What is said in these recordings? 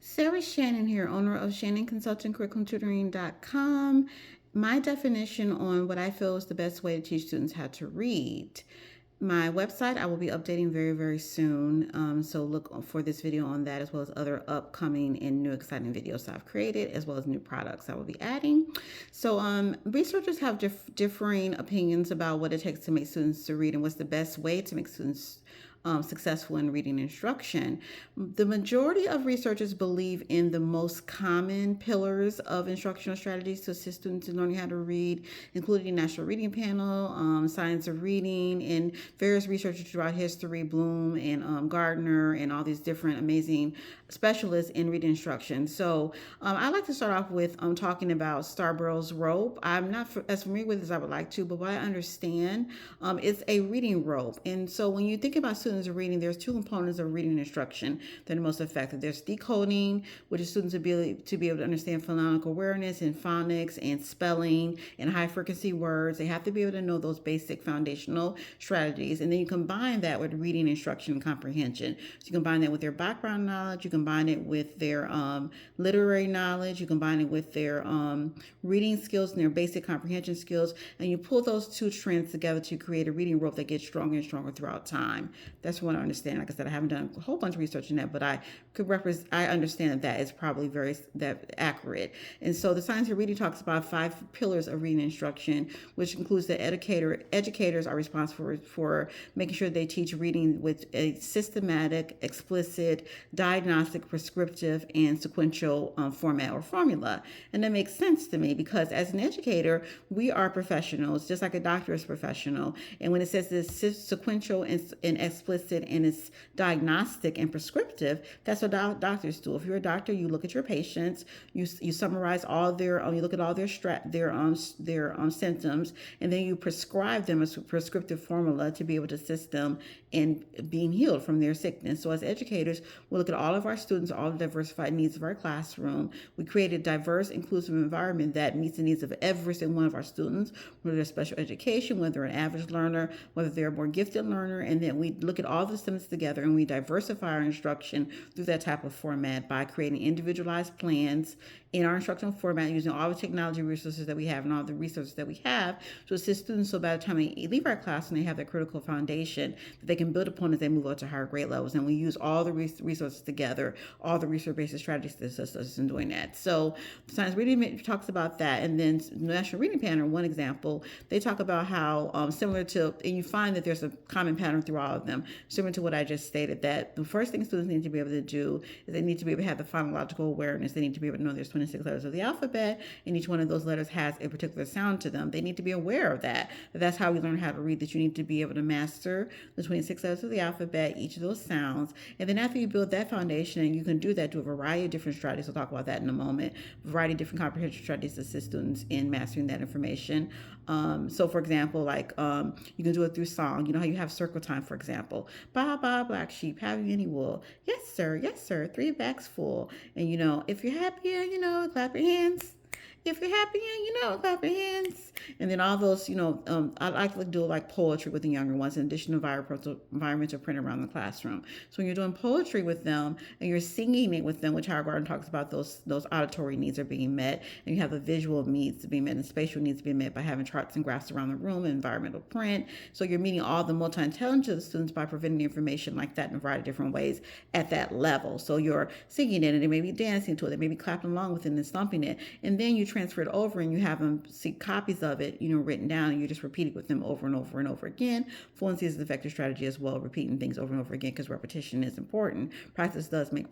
Sarah Shannon here, owner of Shannon Consulting CurriculumTutoring.com. My definition on what I feel is the best way to teach students how to read. My website I will be updating very, very soon. So look for this video on that, as well as other upcoming and new exciting videos I've created, as well as new products I will be adding. So researchers have differing opinions about what it takes to make students to read and what's the best way to make students successful in reading instruction. The majority of researchers believe in the most common pillars of instructional strategies to assist students in learning how to read, including National Reading Panel, Science of Reading, and various researchers throughout history, Bloom and Gardner, and all these different amazing specialists in reading instruction. So I'd like to start off with talking about Starborough's rope. I'm not as familiar with it as I would like to, but what I understand, it's a reading rope. And so when you think about students reading, there's two components of reading instruction that are most effective. There's decoding, which is students' ability to be able to understand phonemic awareness and phonics and spelling and high frequency words. They have to be able to know those basic foundational strategies. And then you combine that with reading instruction and comprehension. So you combine that with their background knowledge, you combine it with their literary knowledge, you combine it with their reading skills and their basic comprehension skills, and you pull those two trends together to create a reading rope that gets stronger and stronger throughout time. That's what I understand. Like I said, I haven't done a whole bunch of research in that, but I understand that is probably very accurate. And so the Science of Reading talks about 5 pillars of reading instruction, which includes that educators are responsible for making sure they teach reading with a systematic, explicit, diagnostic, prescriptive, and sequential format or formula. And that makes sense to me because as an educator, we are professionals, just like a doctor is professional. And when it says this sequential and explicit and it's diagnostic and prescriptive, that's what doctors do. If you're a doctor, you look at your patients, you summarize all their, you look at all their symptoms, and then you prescribe them a prescriptive formula to be able to assist them in being healed from their sickness. So as educators, we look at all of our students, all the diversified needs of our classroom. We create a diverse, inclusive environment that meets the needs of every single one of our students, whether they're special education, whether they're an average learner, whether they're a more gifted learner, and then we look at all the students together and we diversify our instruction through that type of format by creating individualized plans in our instructional format using all the technology resources that we have and all the resources that we have to assist students so by the time they leave our class and they have that critical foundation that they can build upon as they move up to higher grade levels. And we use all the resources together, all the research-based strategies to assist us in doing that. So Science Reading talks about that. And then National Reading Panel, one example, they talk about how similar to, and you find that there's a common pattern through all of them, similar to what I just stated, that the first thing students need to be able to do is they need to be able to have the phonological awareness. They need to be able to know there's 26 letters of the alphabet, and each one of those letters has a particular sound to them. They need to be aware of that. That's how we learn how to read, that you need to be able to master the 26 letters of the alphabet, each of those sounds. And then after you build that foundation, and you can do that through a variety of different strategies. We'll talk about that in a moment. A variety of different comprehension strategies to assist students in mastering that information. So for example, like you can do it through song. You know how you have circle time, for example. Ba ba black sheep, have you any wool? Yes sir, 3 bags full. And you know, if you're happy, clap your hands. If you're happy, clap your hands. And then all those, I like to do like poetry with the younger ones in addition to environmental print around the classroom. So when you're doing poetry with them and you're singing it with them, which Howard Gardner talks about, those auditory needs are being met, and you have the visual needs to be met and spatial needs to be met by having charts and graphs around the room and environmental print. So you're meeting all the multi-intelligence of the students by presenting information like that in a variety of different ways at that level. So you're singing it and they may be dancing to it, they may be clapping along with it and stomping it. And then you transfer it over and you have them see copies of it, written down, and you just repeat it with them over and over and over again. Fluency is an effective strategy as well, repeating things over and over again because repetition is important. Practice does make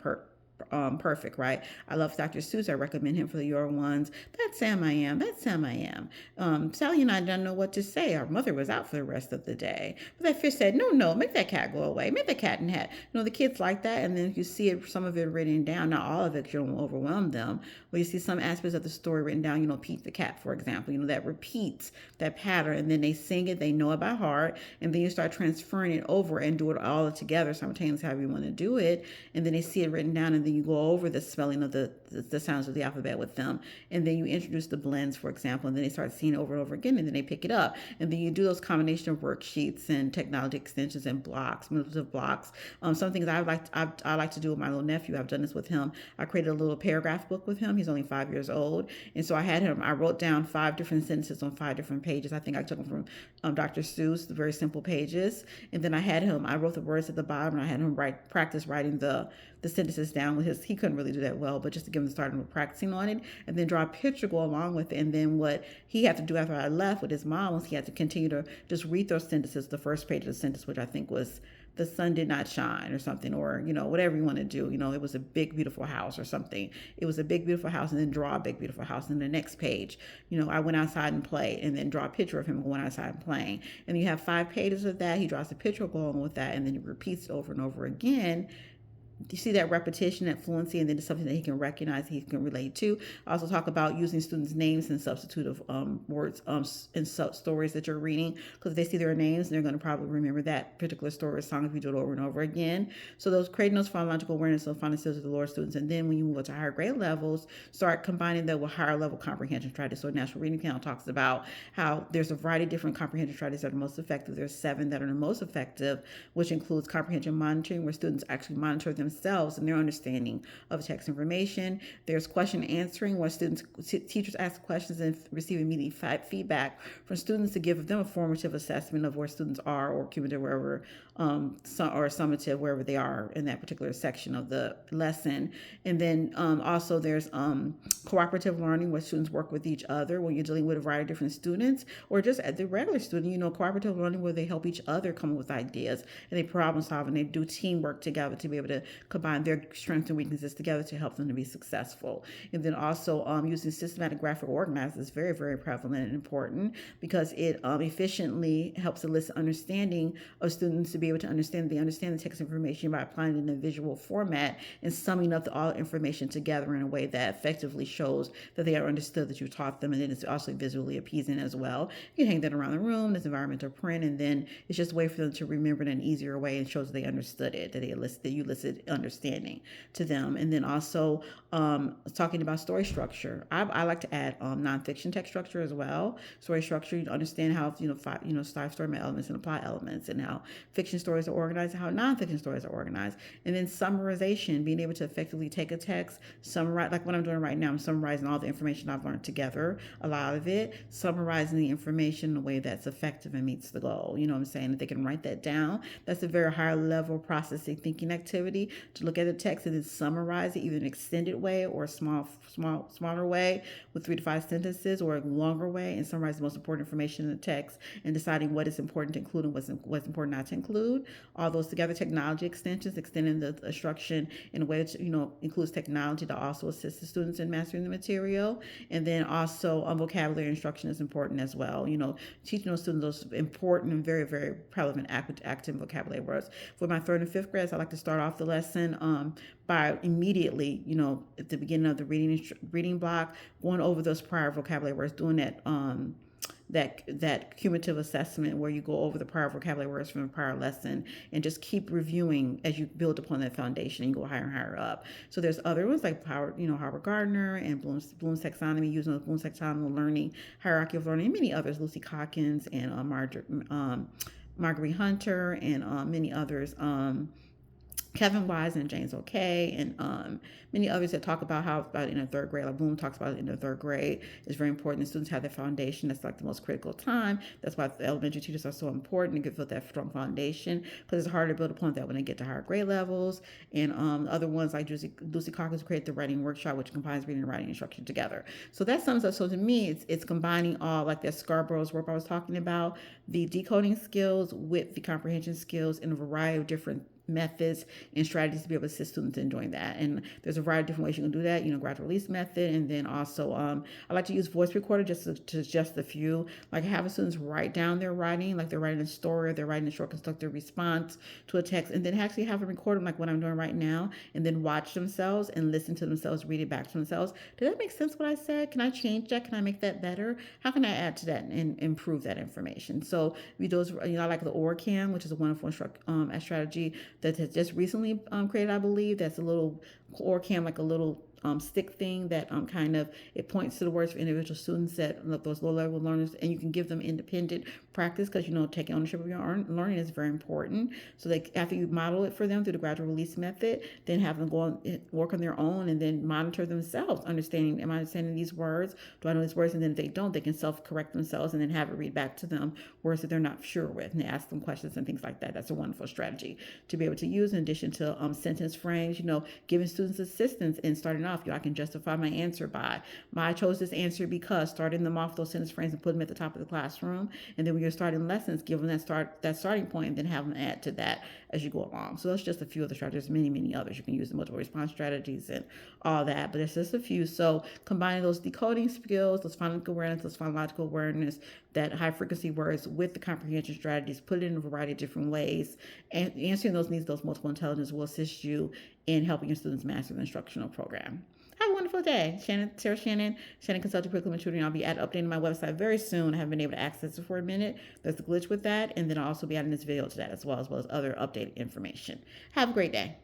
perfect, right? I love Dr. Seuss. I recommend him for your ones. That's Sam I am. That's Sam I am. Sally and I don't know what to say. Our mother was out for the rest of the day. But that fish said, no, make that cat go away. Make that cat in hat. The kids like that. And then you see it, some of it written down. Not all of it, you don't overwhelm them. But you see some aspects of the story written down, Pete the cat, for example, that repeats that pattern. And then they sing it, they know it by heart. And then you start transferring it over and do it all together simultaneously, however you want to do it. And then they see it written down, and then you go over the spelling of the sounds of the alphabet with them, and then you introduce the blends, for example, and then they start seeing it over and over again, and then they pick it up, and then you do those combination of worksheets and technology extensions and blocks, manipulative blocks. Some things I like to do with my little nephew. I've done this with him. I created a little paragraph book with him. He's only 5 years old, and so I had him. I wrote down 5 different sentences on 5 different pages. I think I took them from Dr. Seuss, the very simple pages, and then I had him. I wrote the words at the bottom, and I had him practice writing the sentences down with his. He couldn't really do that well, but just to give him the start of practicing on it, and then draw a picture go along with it. And then what he had to do after I left with his mom was he had to continue to just read those sentences, the first page of the sentence, which I think was the sun did not shine or something, or whatever you want to do. It was a big beautiful house or something. It was a big beautiful house, and then draw a big beautiful house. And the next page, I went outside and played, and then draw a picture of him going outside and playing. And you have 5 pages of that. He draws a picture going with that, and then he repeats it over and over again. You see that repetition, that fluency, and then it's something that he can recognize, he can relate to. I also talk about using students' names in substitute of words in stories that you're reading, because if they see their names, they're going to probably remember that particular story or song if you do it over and over again. So creating those phonological awareness of phonics skills with the lower students, and then when you move up to higher grade levels, start combining that with higher level comprehension strategies. So National Reading Council talks about how there's a variety of different comprehension strategies that are most effective. There's 7 that are the most effective, which includes comprehension monitoring, where students actually monitor themselves and their understanding of text information. There's question answering, where teachers ask questions and receive immediate feedback from students to give them a formative assessment of where students are, or cumulative wherever, or summative wherever they are in that particular section of the lesson. And then also there's cooperative learning, where students work with each other when you're dealing with a variety of different students, or just at the regular student. Cooperative learning, where they help each other come up with ideas, and they problem solve, and they do teamwork together to be able to combine their strengths and weaknesses together to help them to be successful. And then also using systematic graphic organizers is very, very prevalent and important, because it efficiently helps elicit understanding of students to be able to understand the text information by applying it in a visual format and summing up all information together in a way that effectively shows that they are understood, that you taught them, and then it's also visually appeasing as well. You can hang that around the room, this environmental print, and then it's just a way for them to remember it in an easier way, and shows that they understood it, that you elicit understanding to them. And then also talking about story structure. I like to add nonfiction text structure as well. Story structure, you understand how five story elements and apply elements, and how fiction stories are organized, and how nonfiction stories are organized. And then summarization, being able to effectively take a text, summarize, like what I'm doing right now. I'm summarizing all the information I've learned together, a lot of it, summarizing the information in a way that's effective and meets the goal. You know what I'm saying? If they can write that down, that's a very high level processing thinking activity, to look at the text and then summarize it, either in an extended way or a smaller way with 3 to 5 sentences, or a longer way, and summarize the most important information in the text, and deciding what is important to include and what's important not to include. All those together. Technology extensions, extending the instruction in a way that includes technology to also assist the students in mastering the material. And then also vocabulary instruction is important as well. Teaching those students those important and very, very prevalent active vocabulary words. For my 3rd and 5th grades, I like to start off the lesson by immediately, at the beginning of the reading block, going over those prior vocabulary words, doing that cumulative assessment, where you go over the prior vocabulary words from the prior lesson, and just keep reviewing as you build upon that foundation and you go higher and higher up. So there's other ones like Howard Gardner and Bloom's taxonomy, using the Bloom's taxonomy learning, hierarchy of learning, and many others, Lucy Calkins and Marguerite Hunter, and many others. Kevin Wise and James O'Kay, and many others that talk about how about in the 3rd grade, like Bloom talks about it in the 3rd grade, it's very important that students have that foundation. That's like the most critical time. That's why the elementary teachers are so important to build that strong foundation, because it's hard to build upon that when they get to higher grade levels. And other ones like Lucy Calkins create the writing workshop, which combines reading and writing instruction together. So that sums up. So to me, it's combining all, like that Scarborough's work I was talking about, the decoding skills with the comprehension skills in a variety of different methods and strategies to be able to assist students in doing that. And there's a variety of different ways you can do that, gradual release method. And then also I like to use voice recorder, just a few, like having students write down their writing, like they're writing a story, or they're writing a short constructive response to a text, and then actually have them record them, like what I'm doing right now, and then watch themselves and listen to themselves, read it back to themselves. Did that make sense what I said? Can I change that? Can I make that better? How can I add to that and improve that information? So those, I like the OrCam, which is a wonderful strategy that has just recently created, I believe. That's a little or cam, like a little stick thing that kind of it points to the words for individual students that look those low level learners, and you can give them independent practice because taking ownership of your learning is very important. So they after you model it for them through the gradual release method, then have them go and work on their own and then monitor themselves, understanding, am I understanding these words? Do I know these words? And then if they don't, they can self-correct themselves and then have it read back to them words that they're not sure with, and they ask them questions and things like that. That's a wonderful strategy to be able to use in addition to sentence frames, giving students assistance in starting off. I can justify my answer by, I chose this answer because, starting them off those sentence frames and put them at the top of the classroom. And then when you're starting lessons, give them that starting point and then have them add to that as you go along. So that's just a few of the strategies. Many others. You can use the multiple response strategies and all that, but it's just a few. So combining those decoding skills, those phonical awareness, those phonological awareness, that high frequency words with the comprehension strategies, put it in a variety of different ways, and answering those needs, those multiple intelligence will assist you in helping your students master the instructional program. Have a wonderful day. Sarah Shannon, Shannon Consulting Curriculum and Tutoring. I'll be updating my website very soon. I haven't been able to access it for a minute. There's a glitch with that. And then I'll also be adding this video to that as well as other updated information. Have a great day.